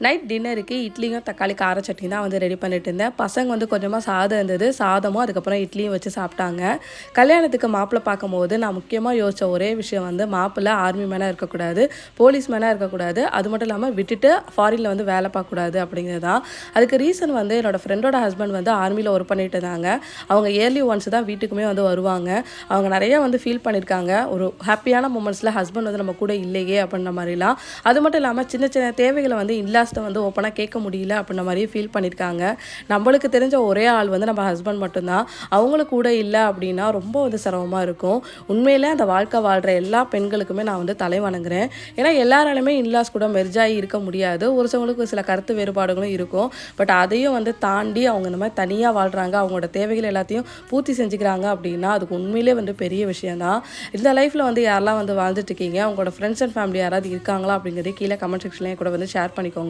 Night டின்னருக்கு இட்லியும் தக்காளி கார சட்னி தான் வந்து ரெடி பண்ணிட்டு இருந்தேன். பசங்க வந்து கொஞ்சமாக சாதம் இருந்தது, சாதமும் அதுக்கப்புறம் இட்லியும் வச்சு சாப்பிட்டாங்க. கல்யாணத்துக்கு மாப்பிள்ளை பார்க்கும்போது நான் முக்கியமாக யோசித்த ஒரே விஷயம் வந்து மாப்பிள்ளை ஆர்மி மேனாக இருக்கக்கூடாது, போலீஸ் மேனாக இருக்கக்கூடாது, அது மட்டும் இல்லாமல் விட்டுட்டு ஃபாரினில் வந்து வேலை பார்க்கக்கூடாது அப்படிங்கிறது தான். அதுக்கு ரீசன் வந்து என்னோடய ஃப்ரெண்டோட ஹஸ்பண்ட் வந்து ஆர்மியில் ஒர்க் பண்ணிட்டு இருந்தாங்க. அவங்க இயர்லி ஒன்ஸ் தான் வீட்டுக்குமே வந்து வருவாங்க. அவங்க நிறைய வந்து ஃபீல் பண்ணியிருக்காங்க, ஒரு ஹாப்பியான மூமெண்ட்ஸில் ஹஸ்பண்ட் வந்து நம்ம கூட இல்லையே அப்படின்ற மாதிரிலாம். அது மட்டும் இல்லாமல் சின்ன சின்ன தேவைகளை வந்து வந்து ஓப்பனாக கேட்க முடியல அப்படின்ற மாதிரியே ஃபீல் பண்ணியிருக்காங்க. நம்மளுக்கு தெரிஞ்ச ஒரே ஆள் வந்து நம்ம ஹஸ்பண்ட் மட்டும்தான். அவங்களுக்கு கூட இல்லை அப்படின்னா ரொம்ப வந்து சிரமமாக இருக்கும். உண்மையிலே அந்த வாழ்க்கை வாழ்கிற எல்லா பெண்களுக்குமே நான் வந்து தலை வணங்குறேன். ஏன்னா எல்லாராலுமே இன்லாஸ் கூட மெர்ஜாகி இருக்க முடியாது. ஒரு சிலவங்களுக்கு சில கருத்து வேறுபாடுகளும் இருக்கும். பட் அதையும் வந்து தாண்டி அவங்க இந்த மாதிரி தனியாக வாழ்கிறாங்க, அவங்களோட தேவைகள் எல்லாத்தையும் பூர்த்தி செஞ்சுக்கிறாங்க அப்படின்னா அதுக்கு உண்மையிலே வந்து பெரிய விஷயம்தான். இந்த லைஃப்பில் வந்து யாரெல்லாம் வந்து வாழ்ந்துட்டு இருக்கீங்க, உங்களோட ஃப்ரெண்ட்ஸ் அண்ட் ஃபேமிலி யாராவது இருக்காங்களா அப்படிங்கிறதே கீழே கமெண்ட் செக்ஷன்லேயே கூட வந்து ஷேர் பண்ணிக்கோங்க.